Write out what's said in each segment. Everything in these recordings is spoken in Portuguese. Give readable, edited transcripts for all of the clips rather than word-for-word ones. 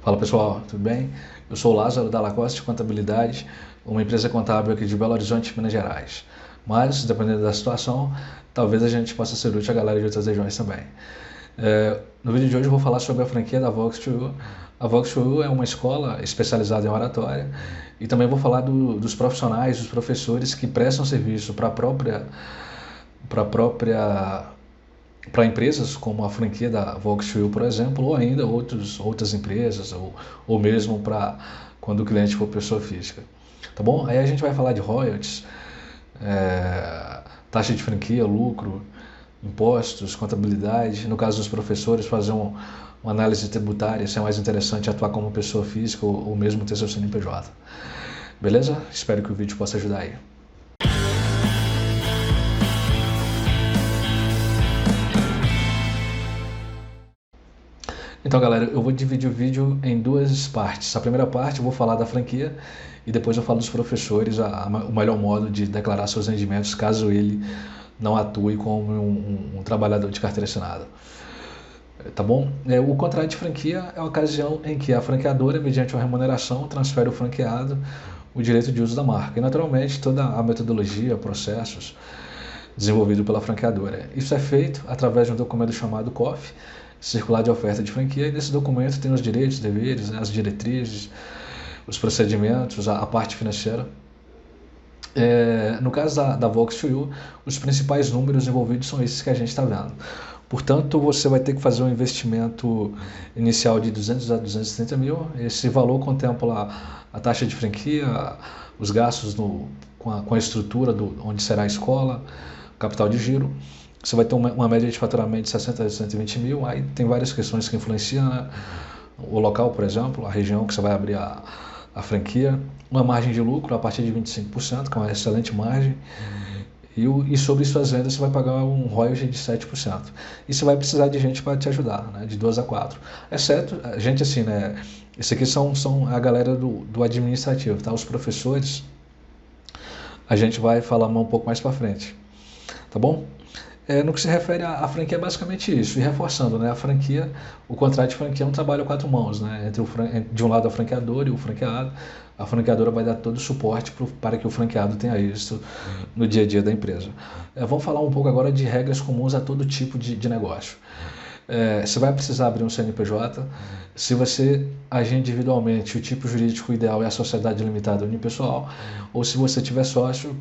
Fala pessoal, tudo bem? Eu sou o Lázaro da Lacoste Contabilidade, uma empresa contábil aqui de Belo Horizonte, Minas Gerais. Mas, dependendo da situação, talvez a gente possa ser útil a galera de outras regiões também. No vídeo de hoje eu vou falar sobre a franquia da Vox2U. A Vox2U é uma escola especializada em oratória e também vou falar dos profissionais, dos professores que prestam serviço para empresas como a franquia da Vox2U, por exemplo, ou ainda outras empresas, ou mesmo para quando o cliente for pessoa física. Tá bom? Aí a gente vai falar de royalties, taxa de franquia, lucro, impostos, contabilidade. No caso dos professores, fazer uma análise tributária, se é mais interessante atuar como pessoa física ou mesmo ter seu CNPJ. Beleza? Espero que o vídeo possa ajudar aí. Então, galera, eu vou dividir o vídeo em duas partes. A primeira parte eu vou falar da franquia e depois eu falo dos professores, o melhor modo de declarar seus rendimentos caso ele não atue como um trabalhador de carteira assinada. Tá bom? O contrato de franquia é a ocasião em que a franqueadora, mediante uma remuneração, transfere ao franqueado o direito de uso da marca e, naturalmente, toda a metodologia, processos desenvolvido pela franqueadora. Isso é feito através de um documento chamado COF, Circular de Oferta de Franquia, e nesse documento tem os direitos, deveres, as diretrizes, os procedimentos, a parte financeira. No caso da Vox2U, os principais números envolvidos são esses que a gente está vendo. Portanto, você vai ter que fazer um investimento inicial de 200 a 230 mil. Esse valor contempla a taxa de franquia, os gastos com a estrutura onde será a escola, capital de giro. Você vai ter uma média de faturamento de 60 a 120 mil. Aí tem várias questões que influenciam, né? O local, por exemplo, a região que você vai abrir a franquia, uma margem de lucro a partir de 25%, que é uma excelente margem. E sobre suas vendas você vai pagar um royalty de 7%. E você vai precisar de gente para te ajudar, né? De 2 a 4. Exceto, gente assim, né? Esse aqui são a galera do administrativo, tá? Os professores, a gente vai falar um pouco mais para frente. Tá bom? No que se refere à franquia é basicamente isso. E reforçando, né? A franquia, o contrato de franquia é um trabalho a quatro mãos, né? De um lado a franqueadora e o franqueado. A franqueadora vai dar todo o suporte para que o franqueado tenha êxito no dia a dia da empresa. Vamos falar um pouco agora de regras comuns a todo tipo de negócio. Você vai precisar abrir um CNPJ. Se você agir individualmente, o tipo jurídico ideal é a sociedade limitada unipessoal, ou se você tiver sócio,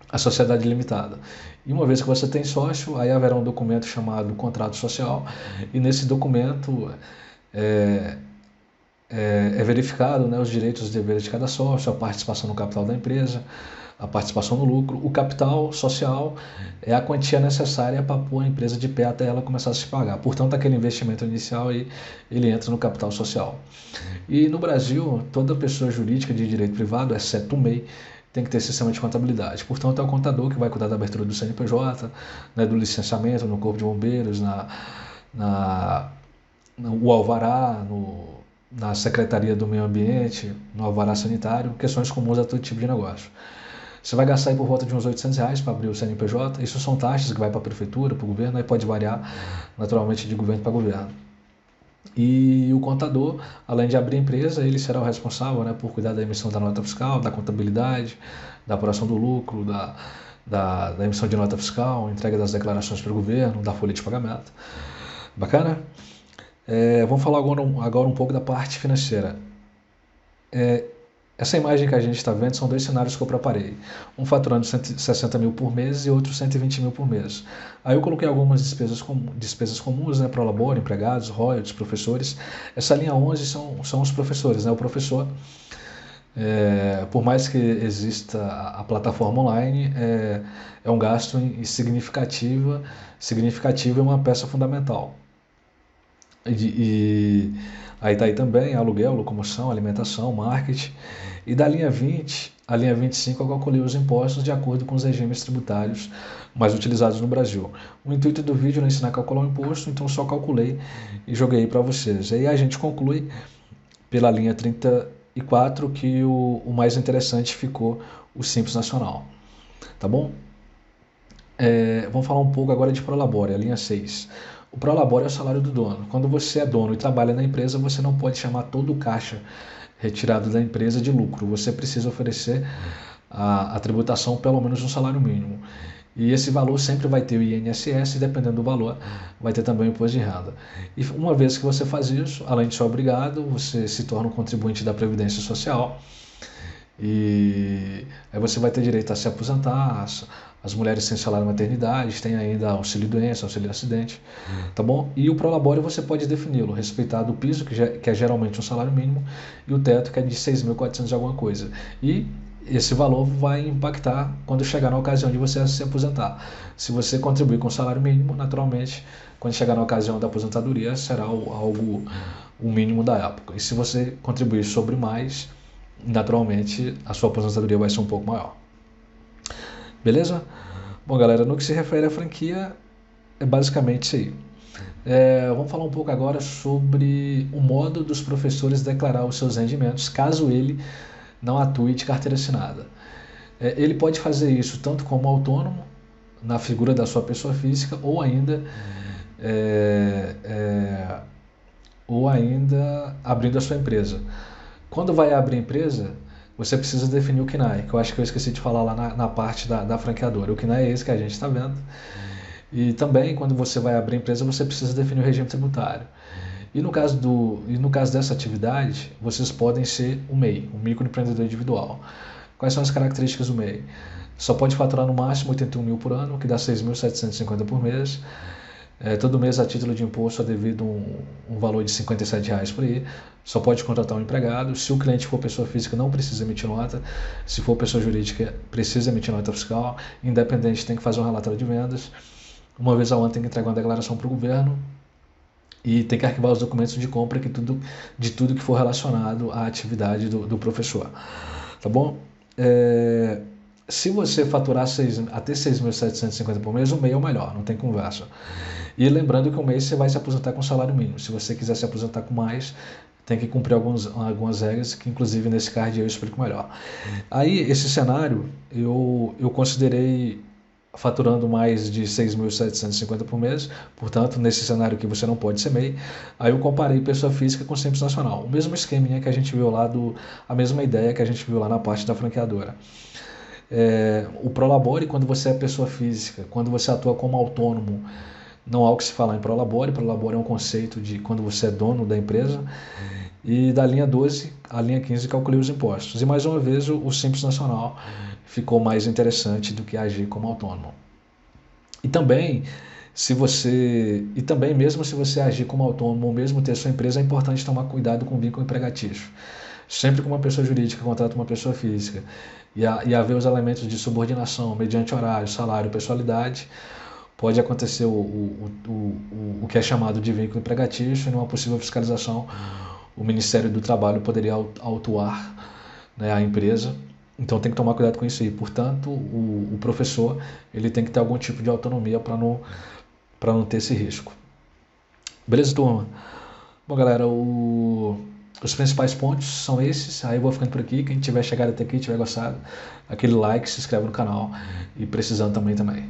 a sociedade limitada. E uma vez que você tem sócio, aí haverá um documento chamado contrato social, e nesse documento é verificado, né, os direitos e deveres de cada sócio, a participação no capital da empresa, a participação no lucro. O capital social é a quantia necessária para pôr a empresa de pé até ela começar a se pagar. Portanto, aquele investimento inicial aí, ele entra no capital social. E no Brasil, toda pessoa jurídica de direito privado, exceto o MEI, tem que ter sistema de contabilidade. Portanto, é o contador que vai cuidar da abertura do CNPJ, né, do licenciamento no Corpo de Bombeiros, o alvará, na Secretaria do Meio Ambiente, no alvará sanitário, questões comuns a todo tipo de negócio. Você vai gastar aí por volta de uns R$800 para abrir o CNPJ. Isso são taxas que vai para a prefeitura, para o governo, aí pode variar naturalmente de governo para governo. E o contador, além de abrir a empresa, ele será o responsável, né, por cuidar da emissão da nota fiscal, da contabilidade, da apuração do lucro, da emissão de nota fiscal, entrega das declarações para o governo, da folha de pagamento. Bacana? Vamos falar agora um pouco da parte financeira. Essa imagem que a gente está vendo são dois cenários que eu preparei. Um faturando 160 mil por mês e outro 120 mil por mês. Aí eu coloquei algumas despesas comuns, né, prolabore, empregados, royalties, professores. Essa linha 11 são os professores, né? O professor, por mais que exista a plataforma online, é um gasto significativo e uma peça fundamental. Aí está aí também aluguel, locomoção, alimentação, marketing. E da linha 20 à linha 25 eu calculei os impostos de acordo com os regimes tributários mais utilizados no Brasil. O intuito do vídeo é ensinar a calcular o imposto, então só calculei e joguei para vocês. Aí a gente conclui pela linha 34 que o mais interessante ficou o Simples Nacional. Tá bom? Vamos falar um pouco agora de Prolabore, a linha 6. O prolabore é o salário do dono. Quando você é dono e trabalha na empresa, você não pode chamar todo o caixa retirado da empresa de lucro. Você precisa oferecer a tributação pelo menos um salário mínimo. E esse valor sempre vai ter o INSS, e dependendo do valor, vai ter também o imposto de renda. E uma vez que você faz isso, além de ser obrigado, você se torna um contribuinte da Previdência Social. E aí você vai ter direito a se aposentar. As mulheres sem salário maternidade têm ainda auxílio doença, auxílio acidente, tá bom? E o prolabore você pode defini-lo, respeitado o piso, que é geralmente um salário mínimo, e o teto, que é de 6.400 de alguma coisa. E esse valor vai impactar quando chegar na ocasião de você se aposentar. Se você contribuir com o salário mínimo, naturalmente, quando chegar na ocasião da aposentadoria, será algo o mínimo da época. E se você contribuir sobre mais, naturalmente a sua aposentadoria vai ser um pouco maior. Beleza? Bom, galera, no que se refere à franquia, é basicamente isso aí. Vamos falar um pouco agora sobre o modo dos professores declarar os seus rendimentos, caso ele não atue de carteira assinada. Ele pode fazer isso tanto como autônomo, na figura da sua pessoa física, ou ainda abrindo a sua empresa. Quando vai abrir a empresa, você precisa definir o CNAE, que eu acho que eu esqueci de falar lá na parte da franqueadora. O CNAE é esse que a gente está vendo. E também, quando você vai abrir a empresa, você precisa definir o regime tributário. E no caso dessa atividade, vocês podem ser o MEI, o microempreendedor individual. Quais são as características do MEI? Só pode faturar no máximo 81 mil por ano, que dá 6.750 por mês. Todo mês, a título de imposto, é devido um valor de R$57 por aí. Só pode contratar um empregado. Se o cliente for pessoa física, não precisa emitir nota. Se for pessoa jurídica, precisa emitir nota fiscal. Independente, tem que fazer um relatório de vendas. Uma vez ao ano, tem que entregar uma declaração para o governo. E tem que arquivar os documentos de compra de tudo que for relacionado à atividade do professor. Tá bom? Se você faturar até 6.750 por mês, o MEI é o melhor, não tem conversa. E lembrando que o MEI você vai se aposentar com salário mínimo. Se você quiser se aposentar com mais, tem que cumprir algumas regras, que inclusive nesse card eu explico melhor. Aí, esse cenário, eu considerei faturando mais de 6.750 por mês, portanto, nesse cenário que você não pode ser MEI, aí eu comparei pessoa física com Simples Nacional. O mesmo esqueminha que a gente viu lá, a mesma ideia que a gente viu lá na parte da franqueadora. O prolabore, quando você é pessoa física, quando você atua como autônomo, não há o que se falar em prolabore. Prolabore é um conceito de quando você é dono da empresa. E da linha 12 à linha 15, calculei os impostos. E mais uma vez, o Simples Nacional ficou mais interessante do que agir como autônomo. E também, mesmo se você agir como autônomo ou mesmo ter sua empresa, é importante tomar cuidado com o vínculo empregatício. Sempre que uma pessoa jurídica contrata uma pessoa física e haver os elementos de subordinação mediante horário, salário, pessoalidade, pode acontecer o que é chamado de vínculo empregatício. E numa possível fiscalização, o Ministério do Trabalho poderia autuar, né, a empresa. Então tem que tomar cuidado com isso aí. Portanto, o professor ele tem que ter algum tipo de autonomia para não ter esse risco. Beleza, turma? Bom, galera, os principais pontos são esses. Aí eu vou ficando por aqui. Quem tiver chegado até aqui, tiver gostado, aquele like, se inscreve no canal. E precisando também.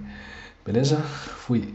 Beleza? Fui.